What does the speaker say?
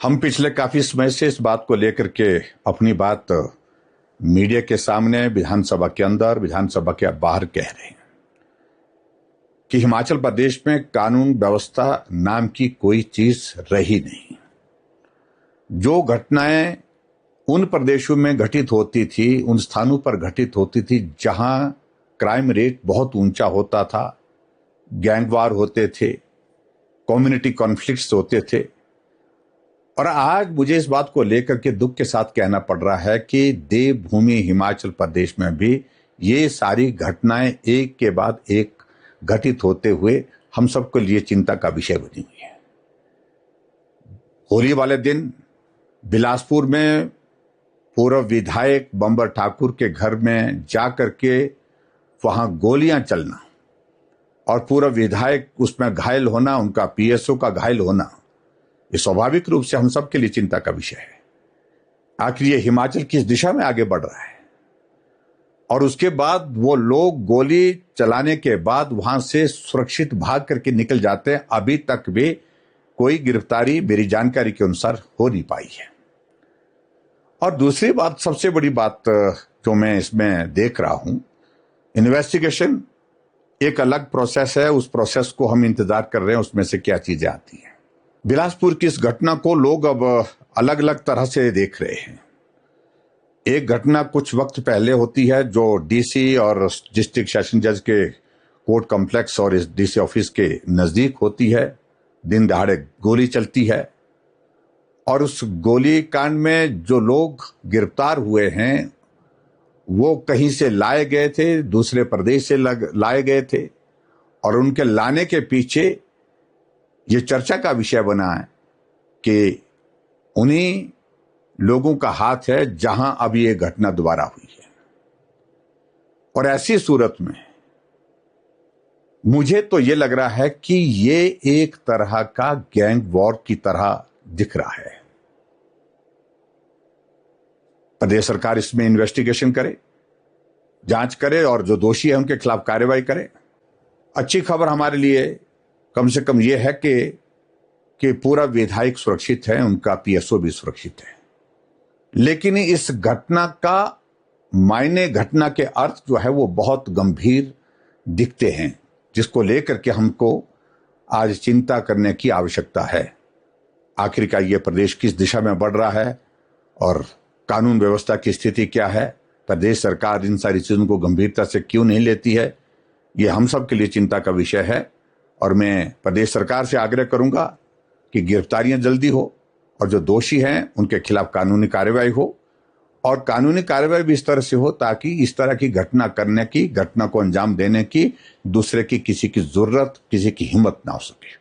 हम पिछले काफी समय से इस बात को लेकर के अपनी बात मीडिया के सामने, विधानसभा के अंदर, विधानसभा के बाहर कह रहे हैं कि हिमाचल प्रदेश में कानून व्यवस्था नाम की कोई चीज रही नहीं। जो घटनाएं उन प्रदेशों में घटित होती थी, उन स्थानों पर घटित होती थी जहां क्राइम रेट बहुत ऊंचा होता था, गैंगवार होते थे, कम्युनिटी कॉन्फ्लिक्ट्स होते थे। और आज मुझे इस बात को लेकर के दुख के साथ कहना पड़ रहा है कि देवभूमि हिमाचल प्रदेश में भी ये सारी घटनाएं एक के बाद एक घटित होते हुए हम सबके लिए चिंता का विषय बनी हुई है। होली वाले दिन बिलासपुर में पूर्व विधायक बंबर ठाकुर के घर में जाकर के वहां गोलियां चलना और पूर्व विधायक उसमें घायल होना, उनका पीएसओ का घायल होना, ये स्वाभाविक रूप से हम सबके लिए चिंता का विषय है। आखिर ये हिमाचल किस दिशा में आगे बढ़ रहा है? और उसके बाद वो लोग गोली चलाने के बाद वहां से सुरक्षित भाग करके निकल जाते हैं। अभी तक भी कोई गिरफ्तारी मेरी जानकारी के अनुसार हो नहीं पाई है। और दूसरी बात, सबसे बड़ी बात जो मैं इसमें देख रहा हूं, इन्वेस्टिगेशन एक अलग प्रोसेस है, उस प्रोसेस को हम इंतजार कर रहे हैं, उसमें से क्या चीजें आती हैं। बिलासपुर की इस घटना को लोग अब अलग अलग तरह से देख रहे हैं। एक घटना कुछ वक्त पहले होती है जो डीसी और डिस्ट्रिक्ट सेशन जज के कोर्ट कॉम्प्लेक्स और इस डीसी ऑफिस के नजदीक होती है। दिन दहाड़े गोली चलती है और उस गोली कांड में जो लोग गिरफ्तार हुए हैं वो कहीं से लाए गए थे, दूसरे प्रदेश से लाए गए थे और उनके लाने के पीछे ये चर्चा का विषय बना है कि उन्हीं लोगों का हाथ है जहां अब ये घटना दोबारा हुई है। और ऐसी सूरत में मुझे तो ये लग रहा है कि ये एक तरह का गैंग वॉर की तरह दिख रहा है। प्रदेश सरकार इसमें इन्वेस्टिगेशन करे, जांच करे और जो दोषी है उनके खिलाफ कार्रवाई करे। अच्छी खबर हमारे लिए कम से कम यह है कि पूरा विधायक सुरक्षित है, उनका पीएसओ भी सुरक्षित है। लेकिन इस घटना का मायने, घटना के अर्थ जो है वो बहुत गंभीर दिखते हैं, जिसको लेकर के हमको आज चिंता करने की आवश्यकता है। आखिरकार ये प्रदेश किस दिशा में बढ़ रहा है और कानून व्यवस्था की स्थिति क्या है, प्रदेश सरकार इन सारी चीजों को गंभीरता से क्यों नहीं लेती है, ये हम सब के लिए चिंता का विषय है। और मैं प्रदेश सरकार से आग्रह करूंगा कि गिरफ्तारियां जल्दी हो और जो दोषी हैं उनके खिलाफ कानूनी कार्रवाई हो और कानूनी कार्रवाई भी इस तरह से हो ताकि इस तरह की घटना करने की, घटना को अंजाम देने की दूसरे की किसी की जरूरत, किसी की हिम्मत ना हो सके।